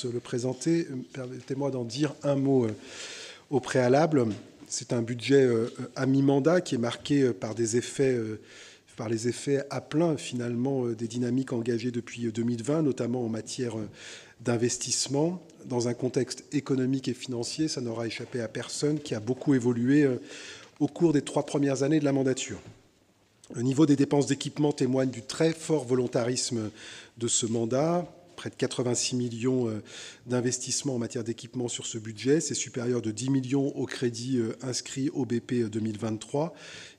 Le présenter. Permettez-moi d'en dire un mot au préalable. C'est un budget à mi-mandat qui est marqué par les effets à plein, finalement, des dynamiques engagées depuis 2020, notamment en matière d'investissement. Dans un contexte économique et financier, ça n'aura échappé à personne, qui a beaucoup évolué au cours des 3 premières années de la mandature. Le niveau des dépenses d'équipement témoigne du très fort volontarisme de ce mandat. Près de 86 millions d'investissements en matière d'équipement sur ce budget. C'est supérieur de 10 millions au crédit inscrit au BP 2023.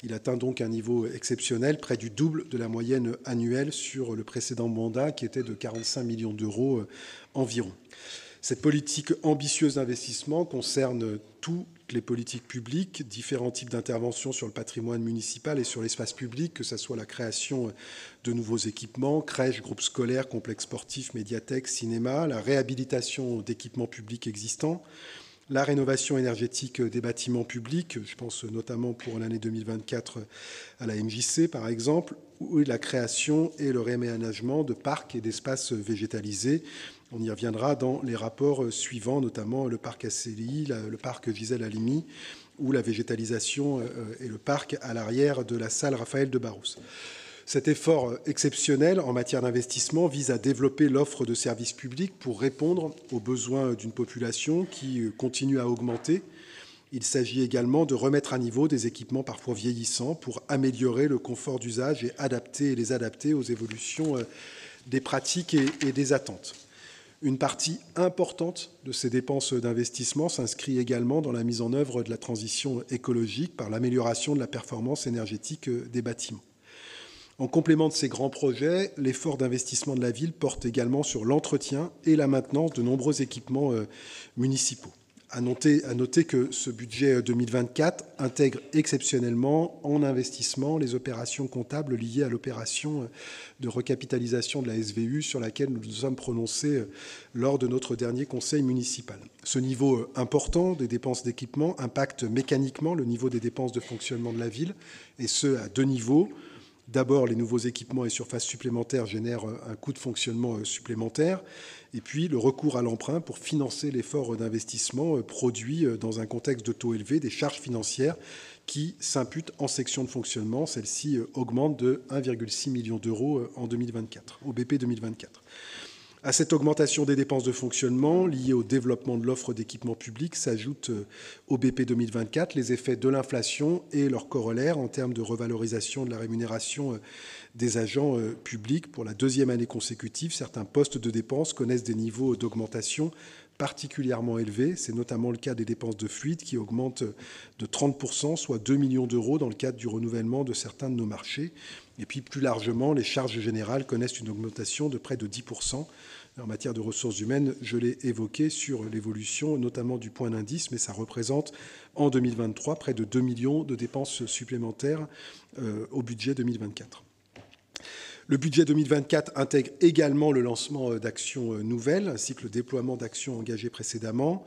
Il atteint donc un niveau exceptionnel, près du double de la moyenne annuelle sur le précédent mandat, qui était de 45 millions d'euros environ. Cette politique ambitieuse d'investissement concerne toutes les politiques publiques, différents types d'interventions sur le patrimoine municipal et sur l'espace public, que ce soit la création de nouveaux équipements, crèches, groupes scolaires, complexes sportifs, médiathèques, cinéma, la réhabilitation d'équipements publics existants, la rénovation énergétique des bâtiments publics, je pense notamment pour l'année 2024 à la MJC par exemple, ou la création et le réaménagement de parcs et d'espaces végétalisés. On y reviendra dans les rapports suivants, notamment le parc ACLI, le parc Gisèle-Halimi, ou la végétalisation et le parc à l'arrière de la salle Raphaël de Barros. Cet effort exceptionnel en matière d'investissement vise à développer l'offre de services publics pour répondre aux besoins d'une population qui continue à augmenter. Il s'agit également de remettre à niveau des équipements parfois vieillissants pour améliorer le confort d'usage et les adapter aux évolutions des pratiques et des attentes. Une partie importante de ces dépenses d'investissement s'inscrit également dans la mise en œuvre de la transition écologique par l'amélioration de la performance énergétique des bâtiments. En complément de ces grands projets, l'effort d'investissement de la ville porte également sur l'entretien et la maintenance de nombreux équipements municipaux. À noter que ce budget 2024 intègre exceptionnellement en investissement les opérations comptables liées à l'opération de recapitalisation de la SVU sur laquelle nous nous sommes prononcés lors de notre dernier conseil municipal. Ce niveau important des dépenses d'équipement impacte mécaniquement le niveau des dépenses de fonctionnement de la ville, et ce à 2 niveaux. D'abord, les nouveaux équipements et surfaces supplémentaires génèrent un coût de fonctionnement supplémentaire. Et puis, le recours à l'emprunt pour financer l'effort d'investissement produit, dans un contexte de taux élevés, des charges financières qui s'imputent en section de fonctionnement. Celle-ci augmente de 1,6 million d'euros en 2024, au BP 2024. À cette augmentation des dépenses de fonctionnement liées au développement de l'offre d'équipements publics s'ajoutent au BP 2024 les effets de l'inflation et leurs corollaires en termes de revalorisation de la rémunération des agents publics. Pour la 2e année consécutive, certains postes de dépenses connaissent des niveaux d'augmentation particulièrement élevés. C'est notamment le cas des dépenses de fluides qui augmentent de 30%, soit 2 millions d'euros dans le cadre du renouvellement de certains de nos marchés. Et puis plus largement, les charges générales connaissent une augmentation de près de 10%. En matière de ressources humaines, je l'ai évoqué sur l'évolution, notamment du point d'indice, mais ça représente en 2023 près de 2 millions de dépenses supplémentaires au budget 2024. Le budget 2024 intègre également le lancement d'actions nouvelles, ainsi que le déploiement d'actions engagées précédemment,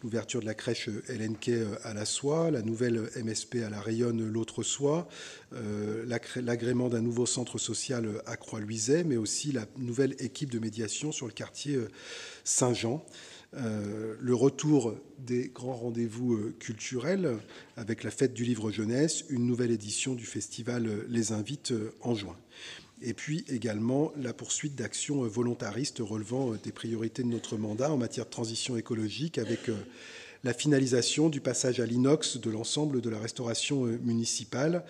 l'ouverture de la crèche LNK à la Soie, la nouvelle MSP à la Rayonne l'autre Soie, l'agrément d'un nouveau centre social à Croix-Luizet, mais aussi la nouvelle équipe de médiation sur le quartier Saint-Jean. Le retour des grands rendez-vous culturels avec la fête du livre jeunesse, une nouvelle édition du festival Les Invites en juin. Et puis également la poursuite d'actions volontaristes relevant des priorités de notre mandat en matière de transition écologique avec la finalisation du passage à l'inox de l'ensemble de la restauration municipale,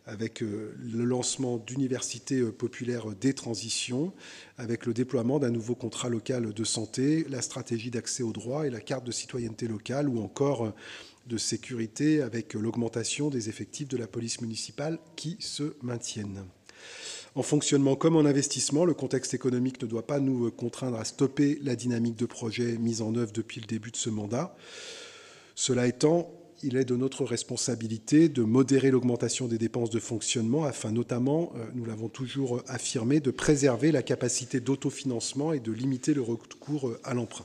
avec le lancement d'universités populaires des transitions, avec le déploiement d'un nouveau contrat local de santé, la stratégie d'accès aux droits et la carte de citoyenneté locale, ou encore de sécurité avec l'augmentation des effectifs de la police municipale qui se maintiennent. En fonctionnement comme en investissement, le contexte économique ne doit pas nous contraindre à stopper la dynamique de projet mise en œuvre depuis le début de ce mandat. Cela étant, il est de notre responsabilité de modérer l'augmentation des dépenses de fonctionnement afin notamment, nous l'avons toujours affirmé, de préserver la capacité d'autofinancement et de limiter le recours à l'emprunt.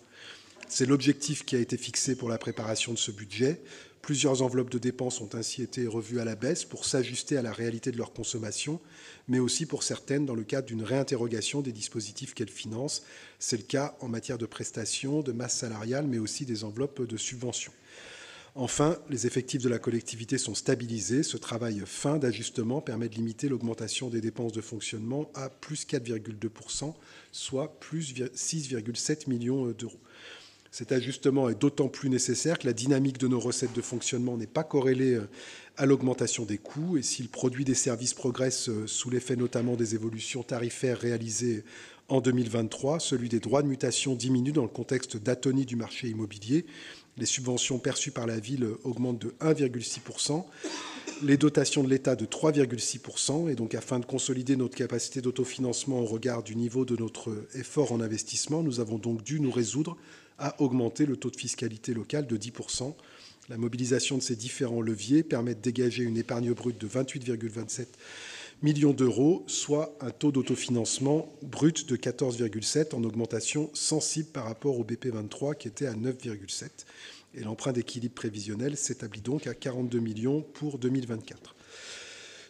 C'est l'objectif qui a été fixé pour la préparation de ce budget. Plusieurs enveloppes de dépenses ont ainsi été revues à la baisse pour s'ajuster à la réalité de leur consommation, mais aussi pour certaines dans le cadre d'une réinterrogation des dispositifs qu'elles financent. C'est le cas en matière de prestations, de masse salariale, mais aussi des enveloppes de subventions. Enfin, les effectifs de la collectivité sont stabilisés. Ce travail fin d'ajustement permet de limiter l'augmentation des dépenses de fonctionnement à plus 4,2%, soit plus 6,7 millions d'euros. Cet ajustement est d'autant plus nécessaire que la dynamique de nos recettes de fonctionnement n'est pas corrélée à l'augmentation des coûts. Et si le produit des services progresse sous l'effet notamment des évolutions tarifaires réalisées en 2023, celui des droits de mutation diminue dans le contexte d'atonie du marché immobilier. Les subventions perçues par la ville augmentent de 1,6%, les dotations de l'État de 3,6%. Et donc, afin de consolider notre capacité d'autofinancement au regard du niveau de notre effort en investissement, nous avons donc dû nous résoudre à augmenter le taux de fiscalité locale de 10%. La mobilisation de ces différents leviers permet de dégager une épargne brute de 28,27 millions d'euros, soit un taux d'autofinancement brut de 14,7, en augmentation sensible par rapport au BP23 qui était à 9,7. Et l'emprunt d'équilibre prévisionnel s'établit donc à 42 millions pour 2024.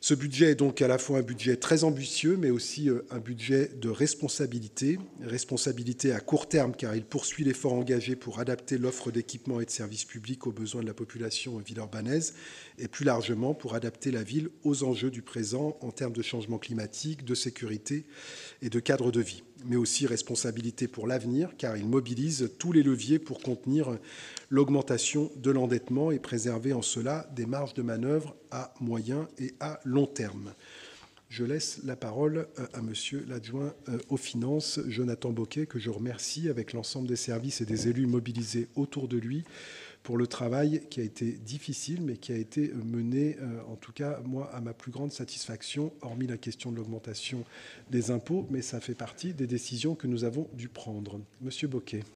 Ce budget est donc à la fois un budget très ambitieux, mais aussi un budget de responsabilité. Responsabilité à court terme, car il poursuit l'effort engagé pour adapter l'offre d'équipements et de services publics aux besoins de la population villeurbannaise, et plus largement pour adapter la ville aux enjeux du présent en termes de changement climatique, de sécurité et de cadre de vie. Mais aussi responsabilité pour l'avenir, car il mobilise tous les leviers pour contenir l'augmentation de l'endettement et préserver en cela des marges de manœuvre à moyen et à long terme. Je laisse la parole à monsieur l'adjoint aux finances, Jonathan Bocquet, que je remercie avec l'ensemble des services et des élus mobilisés autour de lui pour le travail qui a été difficile, mais qui a été mené, en tout cas, moi, à ma plus grande satisfaction, hormis la question de l'augmentation des impôts, mais ça fait partie des décisions que nous avons dû prendre. Monsieur Bocquet.